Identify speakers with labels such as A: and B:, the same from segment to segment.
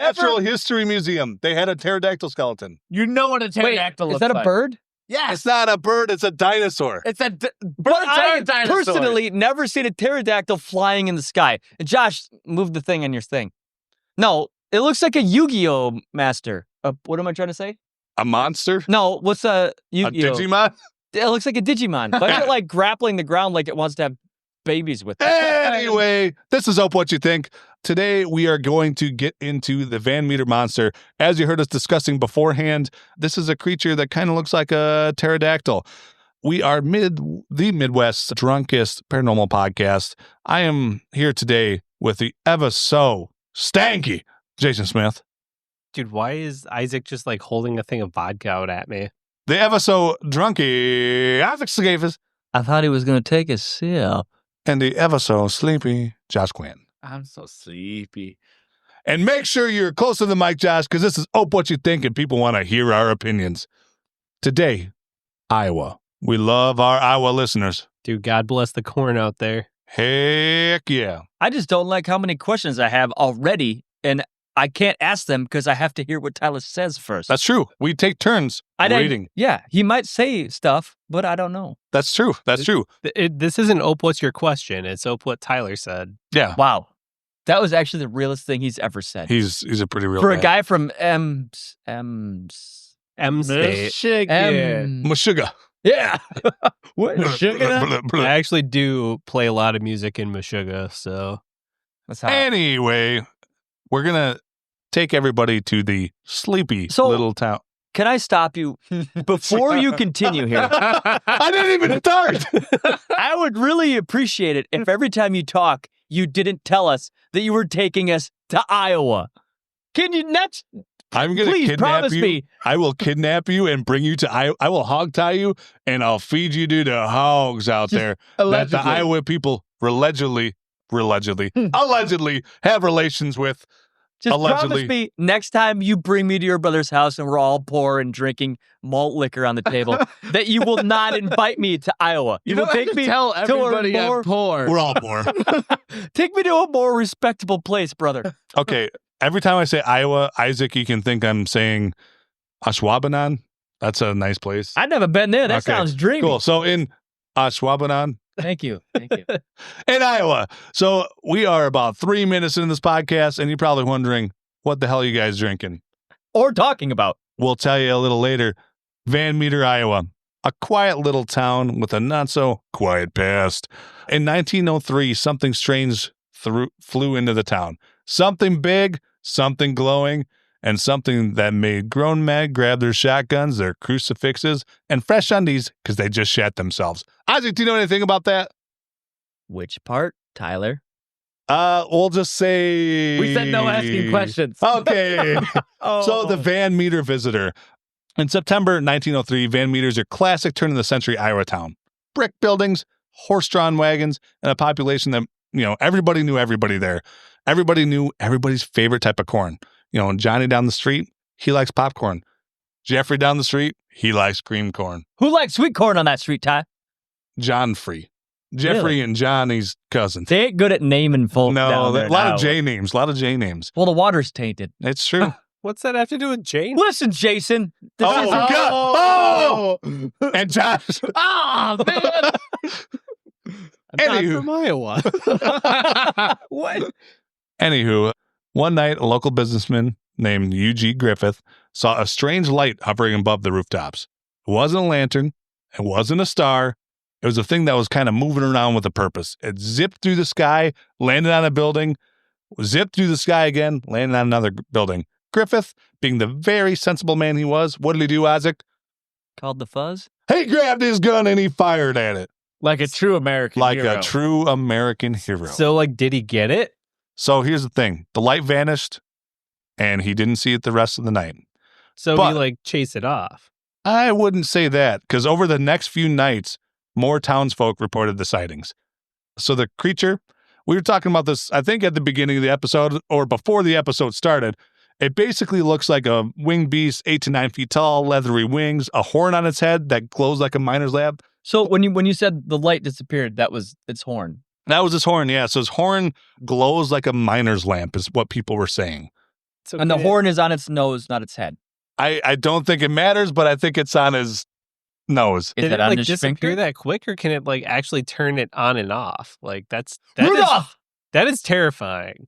A: Natural History Museum. They had a pterodactyl skeleton.
B: You know what a pterodactyl looks like.
C: Is that a bird?
B: Yes.
A: It's not a bird. It's a dinosaur.
B: It's a
C: But I
B: dinosaur.
C: personally never seen a pterodactyl flying in the sky. And Josh, move the thing on your thing. No, it looks like a Yu-Gi-Oh master. What am I trying to say?
A: A monster?
C: No, what's a Yu-Gi-Oh?
A: A Digimon?
C: It looks like a Digimon. But it's like grappling the ground like it wants to have babies with it.
A: Anyway, this is What You Think. Today, we are going to get into the Van Meter monster. As you heard us discussing beforehand, this is a creature that kind of looks like a pterodactyl. We are the Midwest's drunkest paranormal podcast. I am here today with the ever so stanky Jason Smith.
D: Dude, why is Isaac just like holding a thing of vodka out at me?
A: The ever so drunky Isaac Sagafis.
C: I thought he was going to take a sip.
A: And the ever so sleepy Josh Quinn.
B: I'm so sleepy.
A: And make sure you're close to the mic, Josh, because this is What You Think, and people want to hear our opinions. Today, Iowa. We love our Iowa listeners.
D: Dude, God bless the corn out there.
A: Heck yeah.
C: I just don't like how many questions I have already, and I can't ask them because I have to hear what Tyler says first.
A: That's true. We take turns reading.
C: Yeah, he might say stuff, but I don't know.
A: That's true. That's true.
D: This isn't what's your question. It's what Tyler said.
A: Yeah.
C: Wow. That was actually the realest thing he's ever said.
A: He's a pretty real
C: For
A: guy.
C: a guy from
D: M State.
A: Meshuggah.
C: Yeah.
B: What?
D: I actually do play a lot of music in Meshuggah, so.
C: That's how.
A: Anyway, we're going to take everybody to the sleepy little town.
C: Can I stop you before you continue here?
A: I didn't even start.
C: I would really appreciate it if every time you talk, you didn't tell us that you were taking us to Iowa. Can you next?
A: I'm going to kidnap
C: promise
A: you.
C: Me.
A: I will kidnap you and bring you to Iowa. I will hog tie you and I'll feed you to the hogs out there. That the Iowa people allegedly have relations with.
C: Just
A: allegedly.
C: promise me next time you bring me to your brother's house and we're all poor and drinking malt liquor on the table, that you will not invite me to Iowa.
B: You
C: will
B: don't
C: take
B: have
C: me
B: to tell everybody
C: to
B: I'm poor.
A: We're all poor.
C: Take me to a more respectable place, brother.
A: Okay. Every time I say Iowa, Isaac, you can think I'm saying Ashwaubenon. That's a nice place.
C: I've never been there. That sounds dreamy.
A: Cool. So in Ashwaubenon.
C: Thank you.
A: In Iowa. So we are about 3 minutes into this podcast, and you're probably wondering, what the hell are you guys drinking?
C: Or talking about.
A: We'll tell you a little later. Van Meter, Iowa. A quiet little town with a not-so-quiet past. In 1903, something strange flew into the town. Something big, something glowing, and something that made grown men grab their shotguns, their crucifixes, and fresh undies because they just shat themselves. Isaac, do you know anything about that?
C: Which part, Tyler?
A: We'll just say...
B: We said no asking questions.
A: Okay. So the Van Meter visitor. In September 1903, Van Meters are classic turn-of-the-century Iowa town. Brick buildings, horse-drawn wagons, and a population that, everybody knew everybody there. Everybody knew everybody's favorite type of corn. Johnny down the street, he likes popcorn. Jeffrey down the street, he likes cream corn.
C: Who likes sweet corn on that street, Ty?
A: John Free. Jeffrey
C: Really?
A: and Johnny's cousins.
C: They ain't good at naming folk.
A: No,
C: a
A: a lot of J names.
C: Well, the water's tainted.
A: It's true.
D: What's that have to do with Jane?
C: Listen, Jason.
A: Oh! And Josh.
C: Oh, man.
D: I'm not from Iowa.
C: What?
A: Anywho, one night, a local businessman named U.G. Griffith saw a strange light hovering above the rooftops. It wasn't a lantern. It wasn't a star. It was a thing that was kind of moving around with a purpose. It zipped through the sky, landed on a building, zipped through the sky again, landed on another building. Griffith, being the very sensible man he was, what did he do, Isaac?
C: Called the fuzz?
A: He grabbed his gun and he fired at it.
B: Like a true American hero.
A: Like a true American hero.
D: So, did he get it?
A: So here's the thing. The light vanished, and he didn't see it the rest of the night.
D: So he, chased it off?
A: I wouldn't say that, because over the next few nights, more townsfolk reported the sightings. So the creature, we were talking about this, I think, at the beginning of the episode, or before the episode started. It basically looks like a winged beast, 8 to 9 feet tall, leathery wings, a horn on its head that glows like a miner's lamp.
C: So when you said the light disappeared, that was its horn.
A: That was his horn, yeah. So his horn glows like a miner's lamp is what people were saying.
D: It's
C: And the
D: okay.
C: horn is on its nose, not its head.
A: I don't think it matters, but I think it's on his nose.
C: Is
D: Did
C: it
D: it
C: on
D: like
C: his
D: disappear
C: sphincter?
D: that quick, or can it like actually turn it on and off? Like that is terrifying.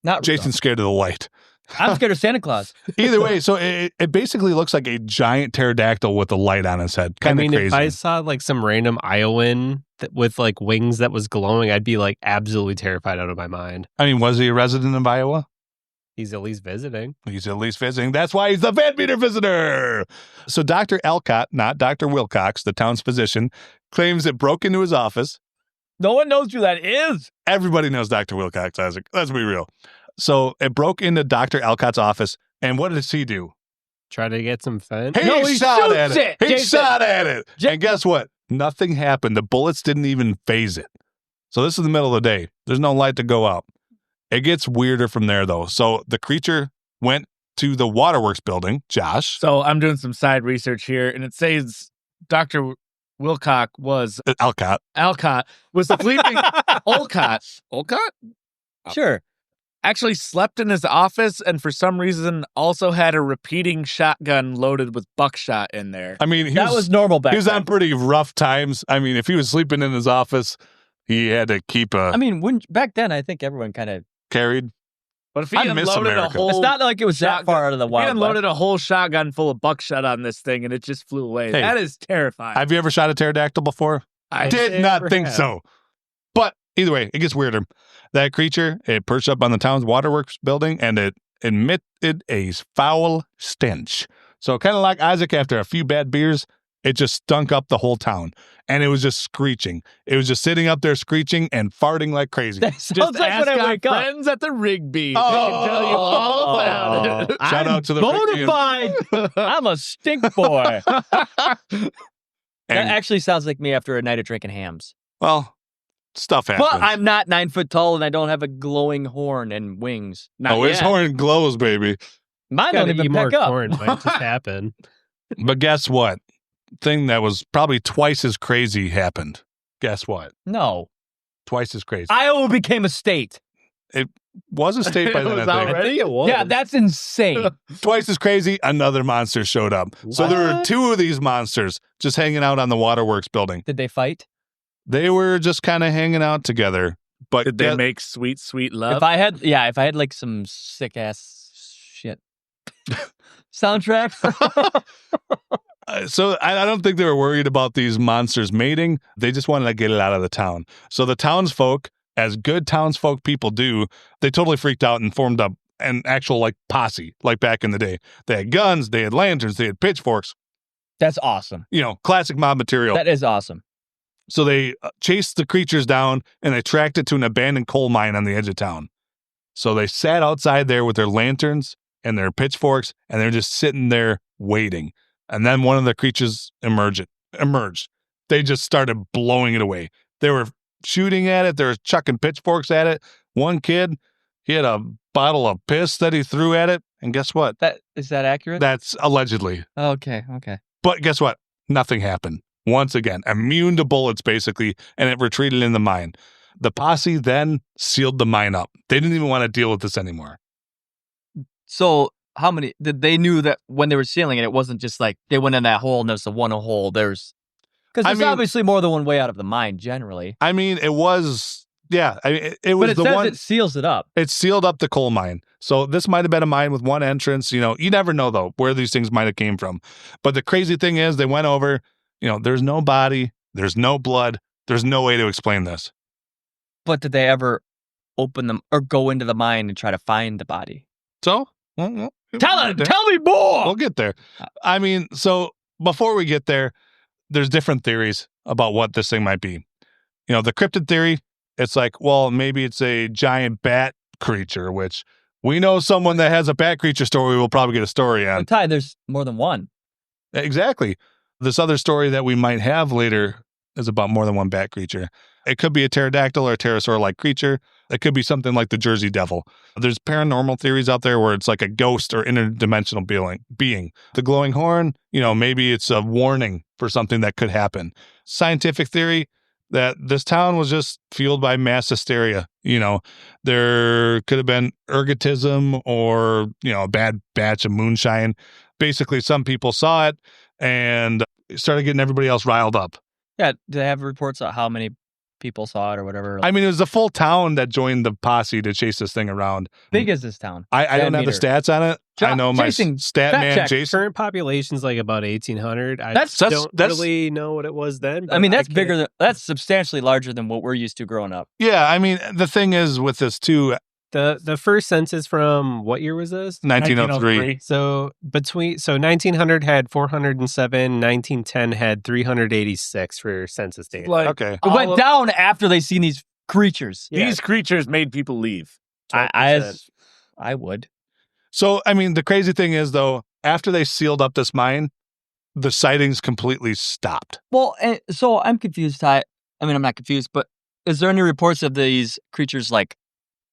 C: Not
A: Jason's scared of the light.
C: Rudolph. I'm scared of Santa Claus.
A: Either way, so it basically looks like a giant pterodactyl with a light on his head.
D: I
A: Kind of
D: mean,
A: crazy.
D: if I saw like some random Iowan with like wings that was glowing, I'd be like absolutely terrified out of my mind.
A: I mean, was he a resident of Iowa?
D: He's at least visiting.
A: He's at least visiting. That's why he's the Van Meter visitor. So Dr. Alcott, not Dr. Wilcox, the town's physician, claims it broke into his office.
C: No one knows who that is.
A: Everybody knows Dr. Wilcox, Isaac. Let's be real. So it broke into Dr. Alcott's office, and what does he do?
D: Try to get some fence.
A: He
C: No, he
A: shot at
C: shoots
A: it.
C: it,
A: He
C: Jason.
A: shot at it. And guess what? Nothing happened. The bullets didn't even phase it. So this is the middle of the day. There's no light to go out. It gets weirder from there, though. So the creature went to the waterworks building. Josh.
B: So I'm doing some side research here, and it says Dr. Wilcox was
A: Alcott.
B: was sleeping. Olcott
C: Sure.
B: actually slept in his office, and for some reason also had a repeating shotgun loaded with buckshot in there.
A: I mean,
C: That was normal back
A: he was
C: then.
A: on pretty rough times. I mean, if he was sleeping in his office, he had to keep
C: I mean, back then, I think everyone kind of...
A: carried.
B: But if he
A: I miss
B: unloaded a
A: America.
B: whole,
C: It's not like it was that
B: shotgun-
C: far out of the
B: if he
C: wild
B: unloaded a whole shotgun full of buckshot on this thing and it just flew away.
A: Hey,
B: That is terrifying.
A: Have you ever shot a pterodactyl before?
B: I
A: Did not
B: never
A: think
B: have.
A: so. But either way, it gets weirder. That creature, it perched up on the town's waterworks building and it emitted a foul stench. So kind of like Isaac after a few bad beers, it just stunk up the whole town. And it was just screeching. It was just sitting up there screeching and farting like crazy.
C: That
B: Just
C: sounds like
B: ask
C: when I
B: our
C: wake up.
B: friends at the Rigby.
A: Oh.
B: They can tell you all about it.
A: Shout out to the
C: bona fide. I'm a stink boy. That
A: And,
C: actually sounds like me after a night of drinking hams.
A: well, stuff happens.
C: But I'm not 9 foot tall and I don't have a glowing horn and wings.
B: Not
A: his
B: yet.
A: horn glows, baby.
C: Mine don't
D: Gotta
C: even
D: eat more
C: pick up.
D: corn. Might just happen.
A: But guess what? Thing that was probably twice as crazy happened. Guess what?
C: No.
A: Twice as crazy.
C: Iowa became a state.
A: Was a state by
B: It
A: then,
B: was
A: I think.
B: already?
D: I think it was.
C: Yeah, that's insane.
A: Twice as crazy, another monster showed up. So there were
C: What?
A: two of these monsters just hanging out on the waterworks building.
C: Did they fight?
A: They were just kind of hanging out together. But
B: Did they make sweet, sweet love?
C: If I had like some sick ass shit soundtrack.
A: So I don't think they were worried about these monsters mating. They just wanted to get it out of the town. So the townsfolk, as good townsfolk people do, they totally freaked out and formed up an actual like posse, like back in the day. They had guns, they had lanterns, they had pitchforks,
C: That's awesome.
A: Classic mob material.
C: That is awesome.
A: So they chased the creatures down and they tracked it to an abandoned coal mine on the edge of town. So they sat outside there with their lanterns and their pitchforks and they're just sitting there waiting. And then one of the creatures emerged. They just started blowing it away. They were shooting at it. They were chucking pitchforks at it. One kid, he had a bottle of piss that he threw at it. And guess what?
C: Is that accurate?
A: That's allegedly.
C: Okay.
A: But guess what? Nothing happened. Once again, immune to bullets, basically, and it retreated in the mine. The posse then sealed the mine up. They didn't even want to deal with this anymore.
C: So how many did they knew that when they were sealing it, it wasn't just like they went in that hole and there's the one hole. Because there's obviously more than one way out of the mine generally.
A: I mean, it was, yeah. I mean, it was
C: But it
A: the
C: says
A: one.
C: it seals it up.
A: It sealed up the coal mine. So this might have been a mine with one entrance. You never know, though, where these things might have came from. But the crazy thing is they went over, there's no body, there's no blood, there's no way to explain this.
C: But did they ever open them or go into the mine and try to find the body?
A: So,
C: Tell me more.
A: we'll get there. I mean, so before we get there, there's different theories about what this thing might be. The cryptid theory, it's like, well, maybe it's a giant bat creature, which we know someone that has a bat creature story we'll probably get a story on.
C: But Ty, there's more than one.
A: Exactly. This other story that we might have later is about more than one bat creature. It could be a pterodactyl or a pterosaur-like creature. It could be something like the Jersey Devil. There's paranormal theories out there where it's like a ghost or interdimensional being. The glowing horn, maybe it's a warning for something that could happen. Scientific theory, that this town was just fueled by mass hysteria. There could have been ergotism or, a bad batch of moonshine. Basically, some people saw it and started getting everybody else riled up.
C: Yeah, do they have reports on how many people saw it or whatever?
A: I mean, it was the full town that joined the posse to chase this thing around.
C: Big is this town?
A: I don't have the stats on it. I know my stat man, Jason.
D: Current population's like about 1,800. I
A: That's
D: really know what it was then.
C: I mean, that's substantially larger than what we're used to growing up.
A: Yeah, I mean, the thing is with this too.
D: The first census from what year was this?
A: 1903.
D: So 1900 had 407, 1910 had 386 for census data.
A: Okay.
C: It went down after they seen these creatures.
B: Yeah. These creatures made people leave.
C: I would.
A: So, I mean, the crazy thing is, though, after they sealed up this mine, the sightings completely stopped.
C: Well, so I'm confused, Ty. I mean, I'm not confused, but is there any reports of these creatures, like,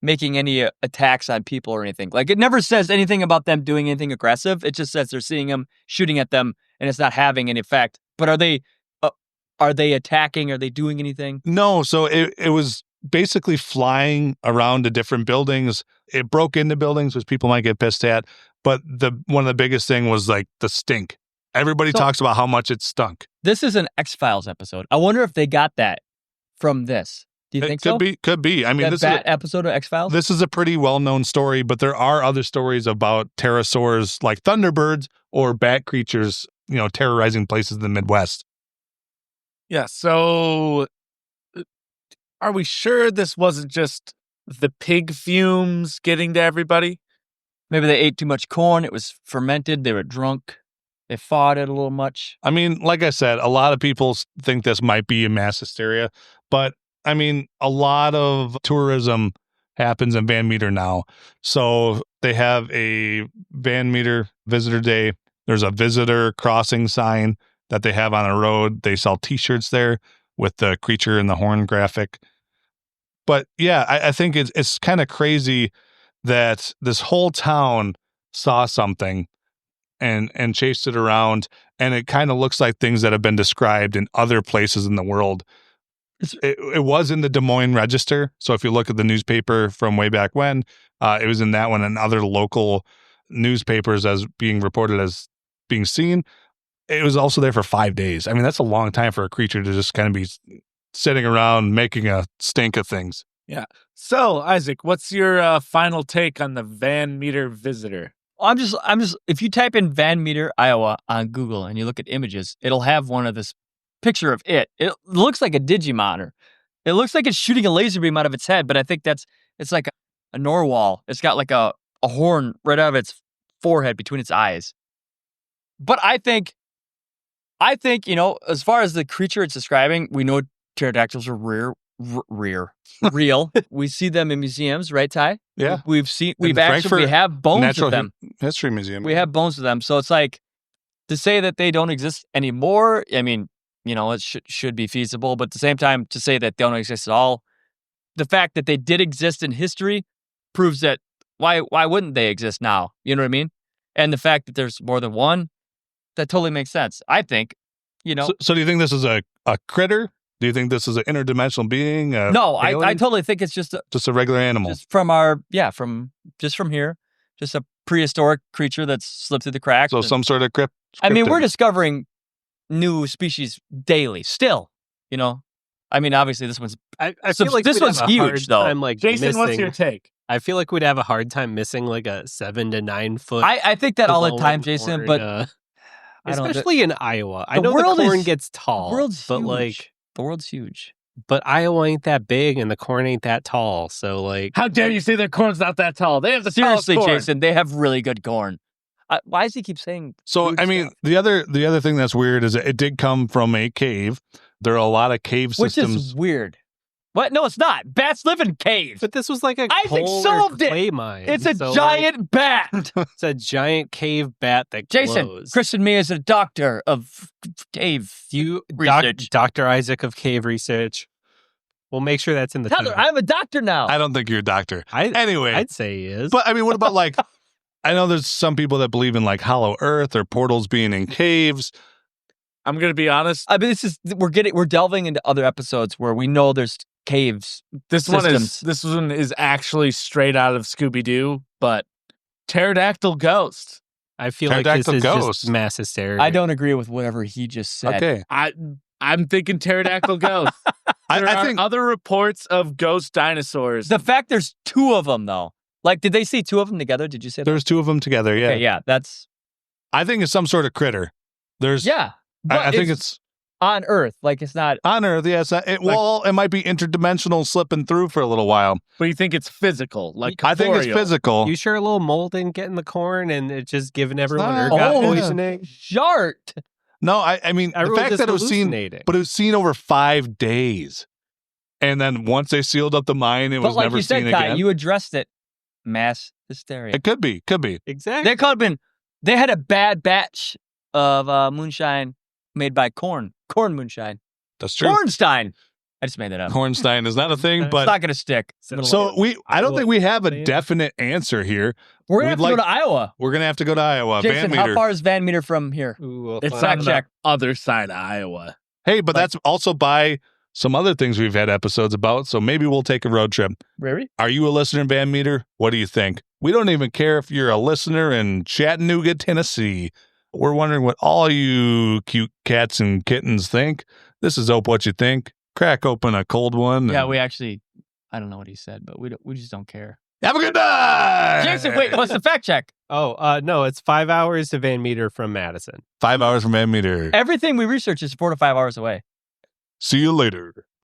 C: making any attacks on people or anything? Like, it never says anything about them doing anything aggressive. It just says they're seeing them, shooting at them, and it's not having any effect. But are they attacking? Are they doing anything?
A: No, so it was basically flying around to different buildings. It broke into buildings, which people might get pissed at. But one of the biggest thing was like the stink. Everybody talks about how much it stunk.
C: This is an X-Files episode. I wonder if they got that from this. Do you think so?
A: Could be. I mean,
C: this episode of X-Files?
A: This is a pretty well-known story, but there are other stories about pterosaurs like thunderbirds or bat creatures, terrorizing places in the Midwest.
B: Yeah, so are we sure this wasn't just the pig fumes getting to everybody?
C: Maybe they ate too much corn. It was fermented. They were drunk. They fought it a little much.
A: I mean, like I said, a lot of people think this might be a mass hysteria, but I mean, a lot of tourism happens in Van Meter now. So they have a Van Meter visitor day. There's a visitor crossing sign that they have on a road. They sell t-shirts there with the creature and the horn graphic. But yeah, I think it's kind of crazy that this whole town saw something and chased it around. And it kind of looks like things that have been described in other places in the world. It was in the Des Moines Register. So if you look at the newspaper from way back when, it was in that one and other local newspapers as being reported as being seen. It was also there for 5 days. I mean, that's a long time for a creature to just kind of be sitting around making a stink of things.
B: Yeah. So, Isaac, what's your final take on the Van Meter visitor?
C: I'm just, if you type in Van Meter, Iowa on Google and you look at images, it'll have one of this picture of it. It looks like a Digimon. It looks like it's shooting a laser beam out of its head, but I think it's like a narwhal. It's got like a horn right out of its forehead between its eyes. But I think, as far as the creature it's describing, we know pterodactyls are real. We see them in museums, right, Ty?
A: Yeah.
C: We have bones of them.
A: History Museum.
C: We have bones of them. So it's like, to say that they don't exist anymore, I mean, it should be feasible, but at the same time, to say that they don't exist at all, the fact that they did exist in history proves that why wouldn't they exist now? You know what I mean? And the fact that there's more than one, that totally makes sense. I think,
A: So do you think this is a critter? Do you think this is an interdimensional being?
C: No, I totally think it's just
A: a regular animal.
C: Just from here, just a prehistoric creature that's slipped through the cracks.
A: So some sort of cryptid.
C: I mean, we're discovering new species daily still, I mean, obviously this one's
D: I feel like
C: this one's huge though.
B: Jason, what's your take?
D: I feel like we'd have a hard time missing like a 7 to 9 foot.
C: I think that all the time, Jason,
D: corn,
C: but
D: especially in Iowa. I know the corn gets tall, but huge.
C: The world's huge.
D: But Iowa ain't that big and the corn ain't that tall. So like,
B: how dare you say their corn's not that tall? They have the
C: seriously,
B: corn.
C: Jason. They have really good corn. Why does he keep saying?
A: So I mean, the other thing that's weird is that it did come from a cave. There are a lot of cave systems.
C: Which is weird. What? No, it's not. Bats live in caves.
D: But this was like a
C: Isaac
D: coal
C: solved
D: or clay
C: it.
D: mine.
C: It's a giant bat.
D: It's a giant cave bat that
C: Jason,
D: glows.
C: Christian me as a doctor of cave research.
D: Dr. Isaac of cave research. We'll make sure that's in the
C: Tyler, I'm a doctor now.
A: I don't think you're a doctor. Anyway.
D: I'd say he is.
A: But I mean, what about like, I know there's some people that believe in like hollow earth or portals being in caves.
B: I'm gonna be honest.
C: I mean, we're delving into other episodes where we know there's caves.
B: This one is actually straight out of Scooby-Doo, but pterodactyl ghost.
D: I feel like this is just mass hysteria.
C: I don't agree with whatever he just said.
A: Okay.
B: I'm thinking pterodactyl ghost. I think other reports of ghost dinosaurs.
C: The fact there's 2 of them, though. Like, did they see 2 of them together? Did you say that?
A: There's 2 of them together, yeah.
C: Okay, yeah, that's...
A: I think it's some sort of critter.
C: Yeah.
A: I think it's...
C: On Earth. Like, it's not...
A: On Earth, yes. It might be interdimensional slipping through for a little while.
B: But you think it's physical? Like,
A: I think it's physical.
D: You sure a little mold didn't get in the corn and it's just giving everyone
C: ergot
D: poisoning?
C: Shart!
A: No, I mean, the fact that it was seen... But it was seen over 5 days. And then once they sealed up the mine, it was never seen again.
C: Kai, you addressed it. Mass hysteria.
A: It could be.
D: Exactly.
C: They could have been... They had a bad batch of moonshine made by corn. Corn moonshine.
A: That's true.
C: Cornstein. I just made that up.
A: Cornstein is not a thing, but...
C: It's not going to stick.
A: So I don't think we have a definite answer here.
C: We're going to have to go to Iowa.
A: We're going to have to go to Iowa.
C: Jason, how far is Van Meter from here?
B: It's on the other side of Iowa.
A: Hey, but that's also by some other things we've had episodes about, so maybe we'll take a road trip.
C: Really?
A: Are you a listener in Van Meter? What do you think? We don't even care if you're a listener in Chattanooga, Tennessee. We're wondering what all you cute cats and kittens think. This is Ope What You Think. Crack open a cold one.
C: Yeah, we actually, I don't know what he said, but we just don't care.
A: Have a good night!
C: Jason, wait, what's the fact check?
D: Oh, no, it's 5 hours to Van Meter from Madison.
A: 5 hours from Van Meter.
C: Everything we research is 4 to 5 hours away.
A: See you later.